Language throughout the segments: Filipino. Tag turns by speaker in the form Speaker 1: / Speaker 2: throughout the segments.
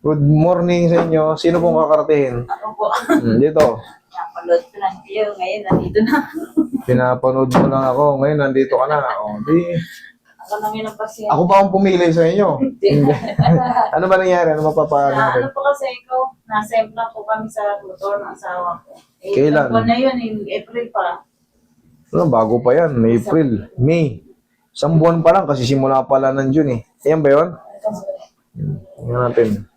Speaker 1: Good morning sa inyo. Sino pong kakarating?
Speaker 2: Ako po.
Speaker 1: Dito.
Speaker 2: Napanood ko lang kayo. Ngayon, nandito na.
Speaker 1: Pinapanood mo lang ako. Ngayon, nandito ka na. O, di.
Speaker 2: Ako lang yun ang pasyente.
Speaker 1: Ako ba ang pumili sa inyo?
Speaker 2: Hindi.
Speaker 1: Ano ba nangyari? Ano mapapaano natin?
Speaker 2: Ano po kasi ikaw, nasa-empla po kami sa motor ng asawa ko.
Speaker 1: Kailan?
Speaker 2: Buwan na yun, in April pa.
Speaker 1: Ano, bago pa yan. April, May. Isang buwan pa lang kasi simula pala ng June eh. Ayan ba yun? Tingnan natin.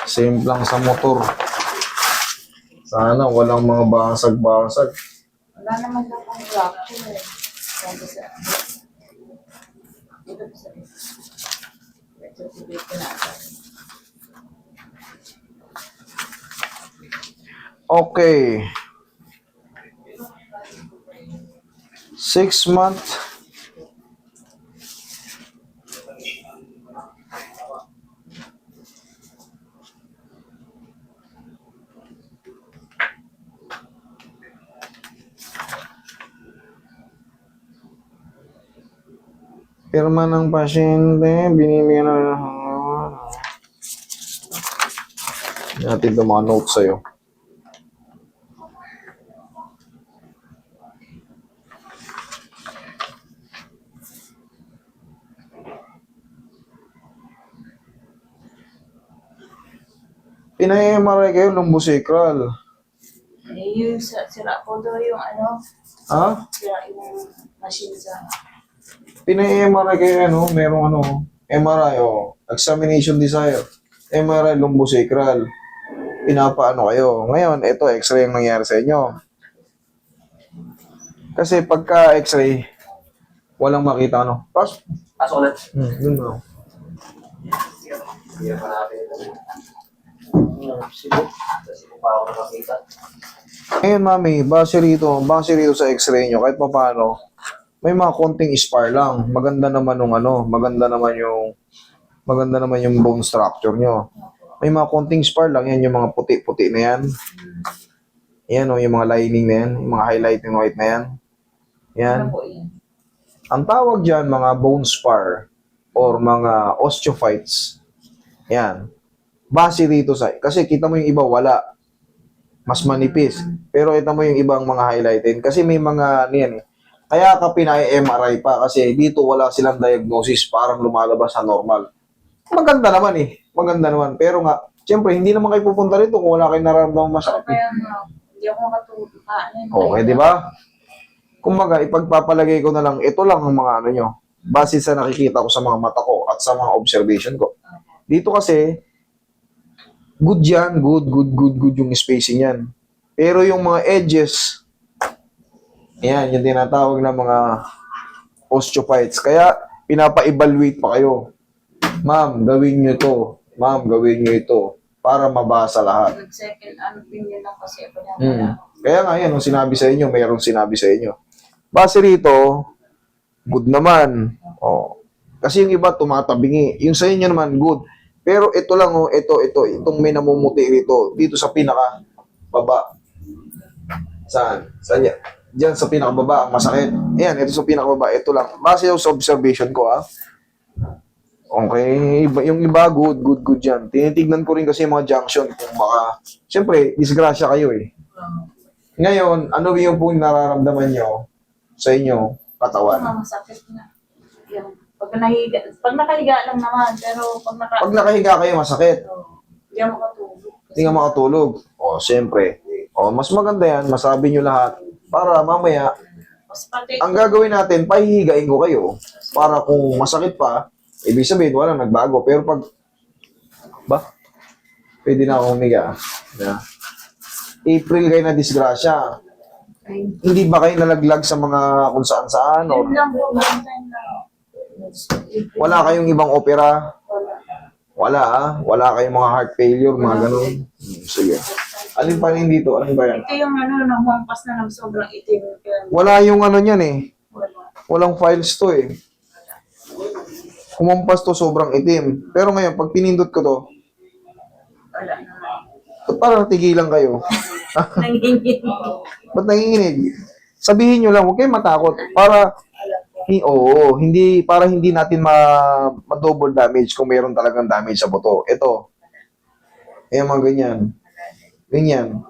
Speaker 1: Same lang sa motor. Sana walang mga basag-basag.
Speaker 2: Wala naman daw kong fracture eh. Sabi sa... Dito po sa... Ito po dito na.
Speaker 1: Okay. 6 months. Pirma ng pasyente, binibigyan na natin itong mga notes sa'yo. Pina-MRI kayo, lumbosacral.
Speaker 2: Eh, yung sira po daw yung ano,
Speaker 1: Ha?
Speaker 2: sira yung machine sa...
Speaker 1: Pina-MRI kayo, ano, merong ano, MRI, examination desire. MRI, lumbosacral. Pinapaano kayo. Ngayon, ito, x-ray ang nangyari sa inyo. Kasi pagka x-ray, walang makita, ano. Pas?
Speaker 3: Ulit.
Speaker 1: Yun na.
Speaker 3: Hindi naman natin ito. Sibo. Sibo pa ako nakakita.
Speaker 1: Ngayon, mami, base rito sa x-ray nyo, kahit pa paano, may mga konting spar lang. Maganda naman yung bone structure nyo. May mga konting spar lang, yan yung mga puti-puti na yan. Yan o, yung mga lining na yan, yung mga highlighting white na yan. Yan.
Speaker 2: Ano po yun?
Speaker 1: Ang tawag dyan, mga bone spar or mga osteophytes. Yan. Base rito sa, kasi kita mo yung iba, wala. Mas manipis. Pero ito mo yung ibang mga highlighting. Kasi may mga, yan eh. Kaya ka pinay-MRI pa kasi dito wala silang diagnosis, parang lumalabas sa normal. Maganda naman eh. Maganda naman. Pero nga, siyempre, hindi naman kayo pupunta rito kung wala kayong nararamdamang masakit.
Speaker 2: Kaya nga, hindi ako makatulog.
Speaker 1: Okay, di ba? Kumbaga, ipagpapalagay ko na lang, ito lang ang mga ano nyo. Base sa nakikita ko sa mga mata ko at sa mga observation ko. Dito kasi, good yan. Good yung spacing yan. Pero yung mga edges, yan, yung tinatawag na mga osteophytes. Kaya, pinapa-evaluate pa kayo. Ma'am, gawin nyo to. Ma'am, gawin nyo ito. Para mabasa lahat.
Speaker 2: Nag-second opinion lang kasi ako na
Speaker 1: Kaya nga yan, nung sinabi sa inyo, mayroong sinabi sa inyo. Base rito, good naman. Kasi yung iba tumatabingi. Yung sa inyo naman, good. Pero ito lang, itong may namumuti rito, dito sa pinaka baba. Saan? Saan yan? Diyan sa pinakababa, ang masakit. Ayan, ito sa pinakababa, ito lang. Base sa observation ko, Okay, yung iba, good yan. Tinitignan ko rin kasi yung mga junction kung siyempre, disgrasya kayo eh. Ngayon, ano yung po nararamdaman nyo sa inyo, katawan?
Speaker 2: masakit na. Yung, pag nakahiga lang naman, pero
Speaker 1: Pag nakahiga kayo, masakit.
Speaker 2: Hindi ako makatulog.
Speaker 1: Hindi nga makatulog. Siyempre. Mas maganda yan, masabi nyo lahat. Para mamaya,
Speaker 2: Mas pati,
Speaker 1: ang gagawin natin, pahihigain ko kayo. Para kung masakit pa, ibig sabihin, walang nagbago. Pero pag, pwede na akong humiga. Yeah. April kayo na disgrasya. Hindi ba kayo nalaglag sa mga kung saan-saan?
Speaker 2: yun lang po, one time lang.
Speaker 1: Wala kayong ibang opera?
Speaker 2: Wala.
Speaker 1: Wala kayong mga heart failure, mga ganun? Sige. Alin pa rin dito? Alin ba yan?
Speaker 2: Ito yung namampas na ng sobrang itim. Kaya
Speaker 1: Wala yung ano niyan eh.
Speaker 2: wala.
Speaker 1: Walang files to eh. Kumampas to sobrang itim. Pero ngayon, pag pinindot ko to,
Speaker 2: Wala naman.
Speaker 1: ba't parang tigilan kayo?
Speaker 2: Nanginginig.
Speaker 1: Ba't nanginginig? Sabihin nyo lang, huwag kayong matakot. Para, para hindi natin ma-double damage kung mayroon talagang damage sa buto. Ito, Ayan mga ganyan. Ganyan.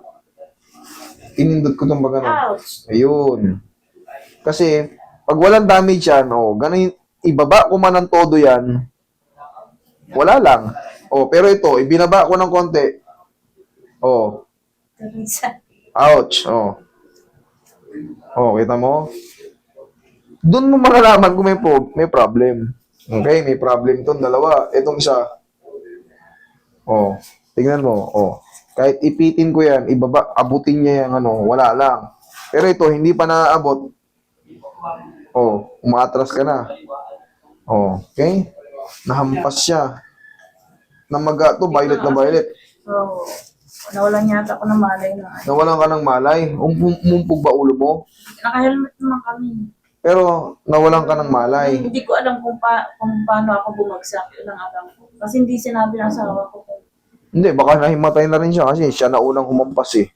Speaker 1: Inindot ko itong bagano.
Speaker 2: Ouch!
Speaker 1: Ayun. Kasi, pag walang damage yan, ganun, ibaba ko man ng todo yan, wala lang. Pero ito, ibinaba ko ng konti.
Speaker 2: Teresa.
Speaker 1: Ouch. Kita mo? Doon mo malalaman kung may problem. Okay, may problem itong dalawa. Itong isa. Tingnan mo. Kahit ipitin ko yan, abutin niya yung wala lang. Pero ito, hindi pa naaabot. Umaatras ka na. Okay? Nahampas siya. Namaga to, violet na violet.
Speaker 2: So, nawalan yata ako ng malay na.
Speaker 1: Nawalan ka ng malay. Umumpog ba ulo mo?
Speaker 2: Naka-helmet naman kami.
Speaker 1: Pero nawalan ka ng malay.
Speaker 2: Hindi ko alam kung paano ako bumagsak. Yun ang alam ko. Kasi hindi sinabi ng asawa ko.
Speaker 1: Hindi, baka nahimatay na rin siya kasi siya na unang humampas eh.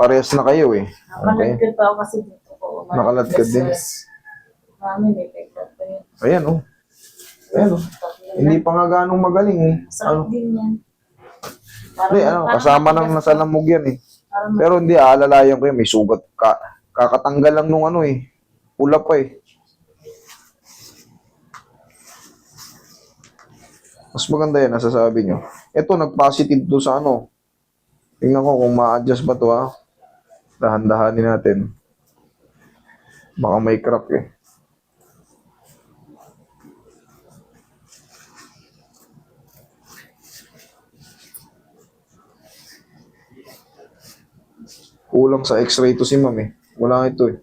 Speaker 1: Parehas na kayo eh. Okay.
Speaker 2: Nakaladkad pa ako kasi dito ko.
Speaker 1: Nakaladkad din.
Speaker 2: Mami, may peklat pa yun.
Speaker 1: Ayan Hindi pa nga ganong magaling eh.
Speaker 2: Sakit din yan.
Speaker 1: Hindi, kasama nang nasa lamog yan eh.
Speaker 2: Parang
Speaker 1: Pero hindi, aalalayan ko yun. May sugat. Kakatanggal lang nung pula pa eh. Mas maganda yan, nasasabi nyo. Ito, nag-positive to sa Tingnan ko kung ma-adjust ba to ha. Dahan-dahanin natin. Baka may crack eh. Kulang sa x-ray to si ma'am eh. Wala ito eh.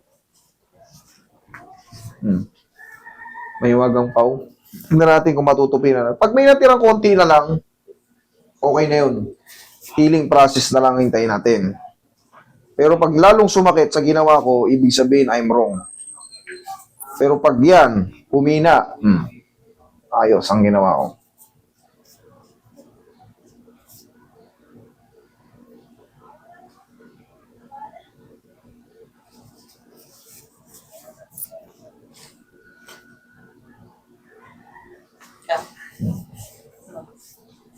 Speaker 1: May wagang pau. Tingnan natin kung matutupi na. Pag may natirang konti na lang, okay na yun. Healing process na lang hintayin natin. Pero pag lalong sumakit sa ginawa ko, ibig sabihin I'm wrong. Pero pag yan, humina, ayos ang ginawa ko.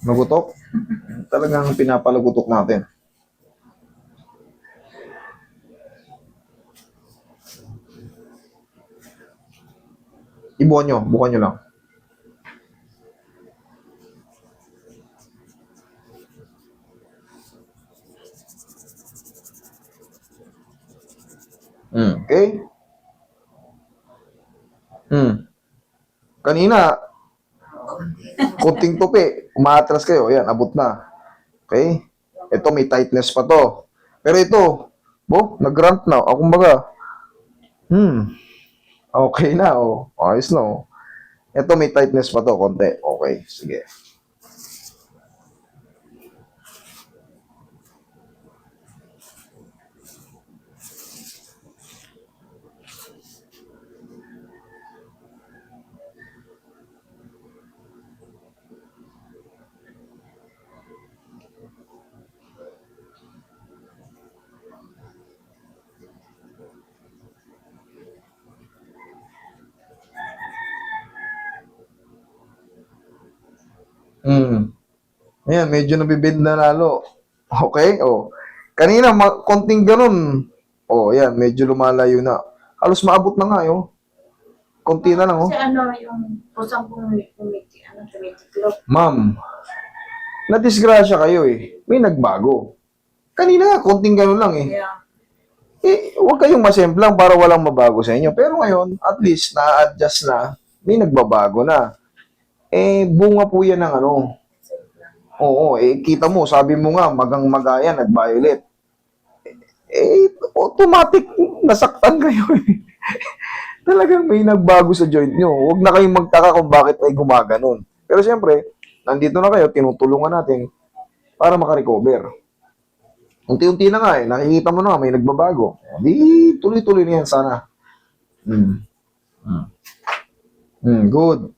Speaker 1: Nagutok? Talagang pinapalugutok natin. Bukan nyo lang. Okay? Kanina, kunting tupi, umaatras kayo, yan, abot na. Okay? Ito, may tightness pa to. Pero ito, nag-ramp na. Kumbaga, okay na, ayos na, Ito, may tightness pa to, konti. Okay, sige. Ayan, medyo nabibend na lalo. Okay? Kanina, konting ganun. Ayan, medyo lumalayo na. Halos maabot na nga, Konti na lang,
Speaker 2: Kasi yung pusang tumitiklop.
Speaker 1: Ma'am, nadisgrasya kayo eh. May nagbago. Kanina, konting ganun lang eh.
Speaker 2: Yeah.
Speaker 1: Huwag kayong masemplang para walang mabago sa inyo. Pero ngayon, at least, na-adjust na. May nagbabago na. Bunga po yan ng kita mo, sabi mo nga, magang-maga yan, nag-violet. Automatic, nasaktan kayo eh. Talagang may nagbago sa joint nyo. Huwag na kayong magtaka kung bakit ay gumaganon. Pero siyempre, nandito na kayo, tinutulungan natin para makarecover. Unti-unti na nga nakikita mo na may nagbabago. Di, tuloy-tuloy na yan sana. Good.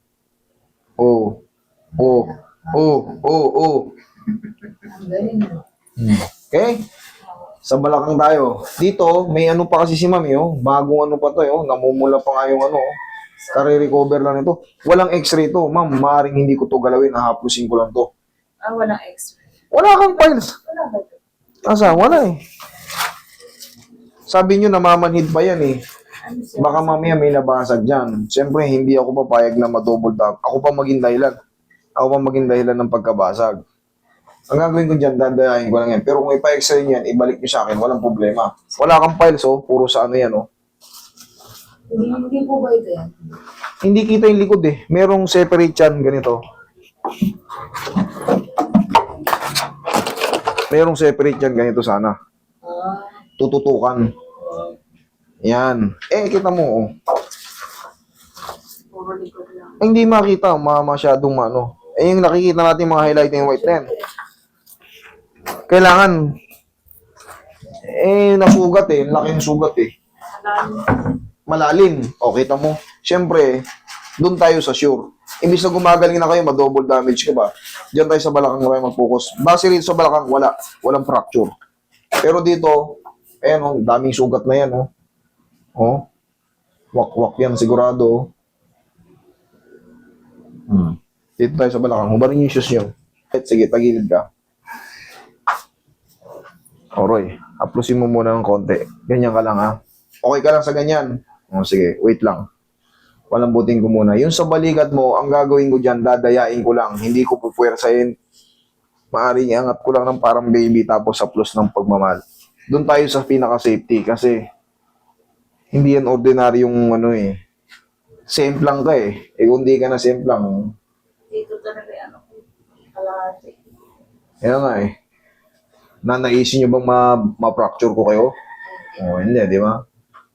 Speaker 1: Okay? Sa balakang tayo. Dito, may pa kasi si Mami, bagong pa to, namumula pa nga yung kare-recover lang ito. Walang x-ray to. Ma'am, maaaring hindi ko to galawin, hahapusin ko lang to.
Speaker 2: Walang x-ray.
Speaker 1: Wala kang files.
Speaker 2: Wala ba ito?
Speaker 1: Asa? Wala eh. Sabi nyo, namamanhid pa yan eh.
Speaker 2: Ano siya?
Speaker 1: Baka mamaya may nabasag dyan. Siyempre, hindi ako papayag na ma-double tap. Ako pa maging dahilan. Ako pa maging dahilan ng pagkabasag. Ang gagawin ko dyan, dadayain ko lang yan. Pero kung ipa-x-ray yan, ibalik nyo sa akin, walang problema. Wala kang files, oh. Puro sa ano yan, oh.
Speaker 2: Hindi po ba ito yan?
Speaker 1: Hindi kita yung likod eh. Merong separate yan, ganito. Merong separate yan, ganito sana.
Speaker 2: Ah,
Speaker 1: Tututukan. Yan. Eh, kita mo, oh.
Speaker 2: puro likod lang.
Speaker 1: Eh, hindi makita, masyadong ano. Eh, yung nakikita natin mga highlighting white na yan. Kailangan, nasugat eh. Laking sugat eh. Malalim. O, kita mo. Siyempre, doon tayo sa sure. Imbis na gumagaling na kayo, ma-double damage ka ba? Diyan tayo sa balakang tayo mag-focus. Base rito sa balakang, wala. Walang fracture. Pero dito, ayan oh, daming sugat na yan oh. Oh. Wak-wak yan sigurado. Dito tayo sa balakang. Hubarin yung shoes nyo. Sige, tagilid ka. O Roy, aplusin mo muna ng konti. Ganyan ka lang ha. Okay ka lang sa ganyan. O sige, wait lang. Palambutin ko muna. Yung sa balikat mo, ang gagawin ko dyan, dadayain ko lang. Hindi ko pupuwersahin. Maaring iangat ko lang ng parang baby tapos aplos ng pagmamahal. Doon tayo sa pinaka-safety kasi hindi yan ordinary yung ano eh. Semplang ka eh. Eh kung di ka na semplang,
Speaker 2: Dito talaga yung ano ko. Kalahati.
Speaker 1: yan nga eh. Nanaisin nyo bang ma-fracture ko kayo? O hindi, di ba?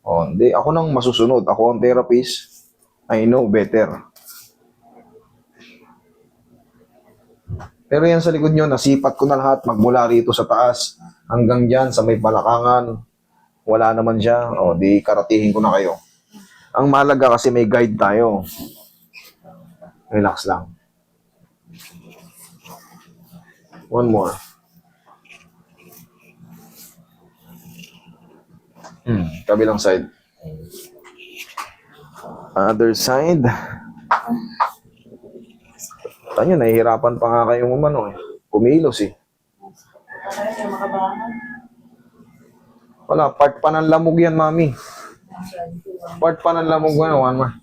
Speaker 1: O hindi. Ako nang masusunod. Ako ang therapist. I know better. Pero yan sa likod nyo, nasipat ko na lahat. Magmula rito sa taas hanggang dyan sa may palakangan. Wala naman siya. O, di karatihin ko na kayo. Ang mahalaga kasi may guide tayo. Relax lang. One more. Kabilang side. Other side. Tanyo, nahihirapan pa nga kayong umano eh. Kumilos eh.
Speaker 2: Ano yung makabangan?
Speaker 1: Wala, part pa ng lamog yan, mami. Part pa ng lamog yan, one more.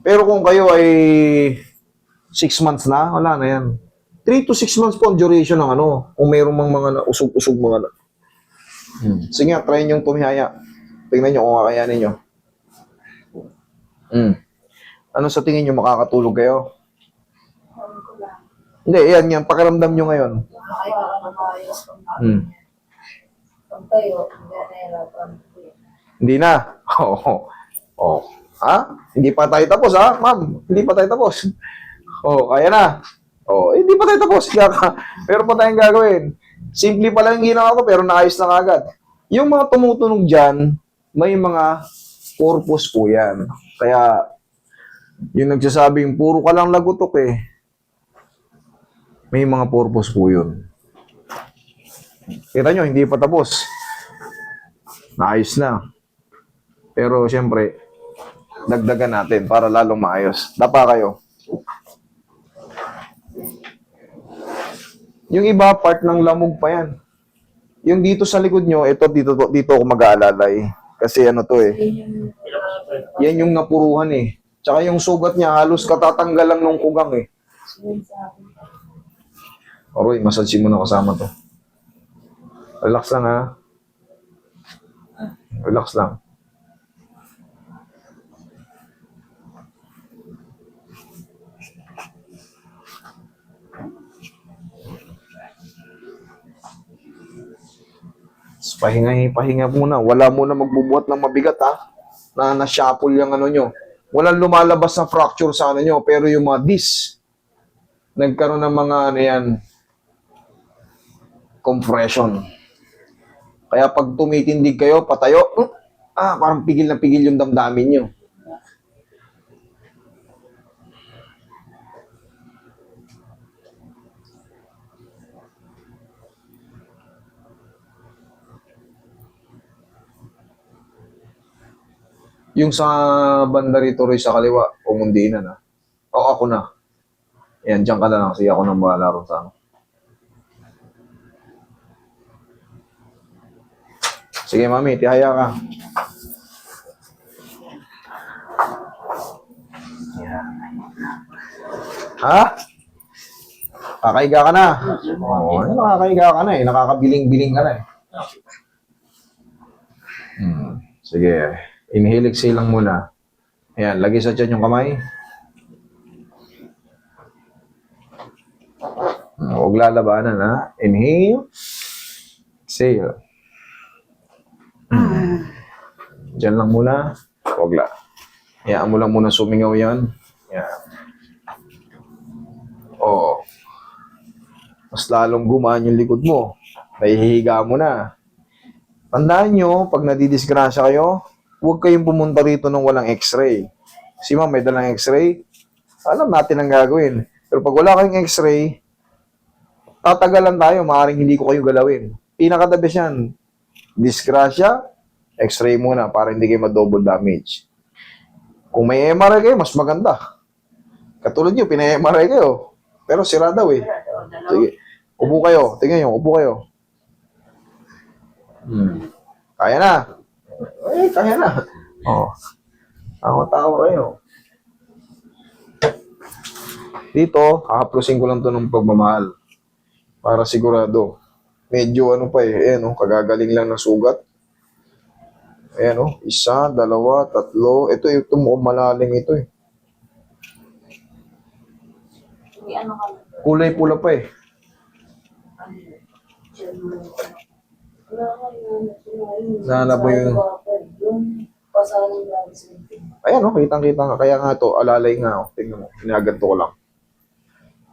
Speaker 1: Pero kung kayo ay 6 months na, wala na yan. 3 to 6 months po ang duration ng ano. Kung mayroong mga usog-usog mga Sige nga, try nyo tumihaya. Tingnan nyo kung kakayanin nyo. Ano sa tingin nyo, makakatulog kayo?
Speaker 2: Ano ko lang.
Speaker 1: Hindi, yan, pakiramdam nyo ngayon.
Speaker 2: Ay, baka mamayos.
Speaker 1: Hmm.
Speaker 2: Pag tayo, hindi na nahirapan.
Speaker 1: Hindi na. Oo. Oh. Ha? Hindi pa tayo tapos, ha? Ma'am, hindi pa tayo tapos. Oh, kaya na. Oh, hindi pa tayo tapos. Pero pa tayong gagawin. Simple pa lang yung ginawa ko, pero naayos na agad. Yung mga tumutunog dyan, may mga purpose po yan. Kaya, yung nagsasabing, puro ka lang lagutok eh. May mga purpose po yun. Kita nyo, hindi pa tapos. Naayos na. Pero, syempre, dagdagan natin para lalong maayos. Dapa kayo. Yung iba, part ng lamog pa yan. Yung dito sa likod nyo, dito ako mag-aalalay. Kasi ano to eh. Yan yung napuruhan eh. Tsaka yung sugat niya, halos katatanggal lang ng kugang eh. Oroy, massage mo na kasama to. Relax lang ha. Relax lang. Pahinga muna. Wala muna magbubuhat ng mabigat ha. Na-shuffle yung ano nyo. Walang lumalabas na fracture sa ano nyo. Pero yung mga disc, nagkaroon ng mga ano yan, compression. Kaya pag tumitindig kayo, patayo, parang pigil na pigil yung damdamin nyo. Yung sa banda rito rin sa kaliwa, umundi na na. O ako na. Yan, dyan ka na lang. Sige ako nang bahala ron sa ano. Sige, mami, tihaya ka. Ha? Nakakahiga ka na? Oo, nakakahiga ka na eh. Nakakabiling-biling ka na eh. Sige. Inhale, exhale lang muna. Ayan, lagi sa tiyan yung kamay. Huwag lalabanan, ha? Inhale. Exhale. Diyan lang muna. Huwag la. Hayaan mo lang muna sumingaw yan. Yan. Oo. Mas lalong gumaan yung likod mo. Nahihiga mo na. Tandaan nyo, pag nadidisgrasya kayo, huwag kayong pumunta rito nung walang x-ray. Si ma'am, may dalang x-ray. Alam natin ang gagawin. Pero pag wala kayong x-ray, tatagalan tayo, maaaring hindi ko kayo galawin. Pinaka-the best yan. Disgrasya, x-ray muna para hindi kayo ma-double damage. Kung may MRI kayo, mas maganda. Katulad nyo, pina-MRI kayo. Pero sira daw eh. Sige, upo kayo. Tingnan nyo, upo kayo. Kaya na. Eh, kaya na. Oh. Tawa-tawa kayo. Dito, hahaplusin ko lang to ng pagmamahal. Para sigurado. Medyo ano pa eh. Ayan, kagagaling lang ng sugat. Ayan, 1, 2, 3. Ito mukhang malalim ito eh.
Speaker 2: May ano ka na.
Speaker 1: Kulay pula pa eh. Sana po yung... Ayan, kitang-kita nga. Kaya nga ito, alalay nga. Tingnan mo, pinaganto ko lang.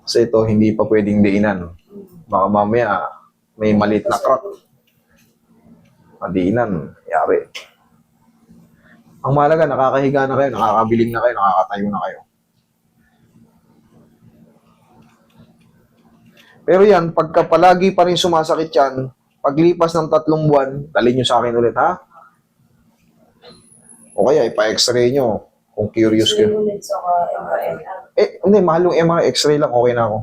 Speaker 1: Kasi ito, hindi pa pwedeng diinan. Baka mamaya, may maliit na crack. Madiinan, yari. Ang mahalaga, nakakahiga na kayo, nakakabiling na kayo, nakakatayo na kayo. Pero yan, pagka palagi pa rin sumasakit yan, paglipas ng 3 buwan, dalhin nyo sa akin ulit, ha? O kaya, ipa-x-ray nyo, kung curious kayo. Hindi, mahal yung MRI, x-ray lang, okay na ako.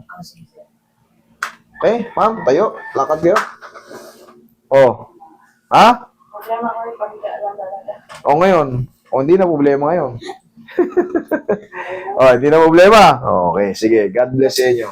Speaker 1: Okay, ma'am, tayo, lakad kayo. Oh, ha?
Speaker 2: Problema ko yung paghiga lang talaga.
Speaker 1: O ngayon, hindi na problema ngayon. Hindi na problema. Okay, sige, God bless sa inyo.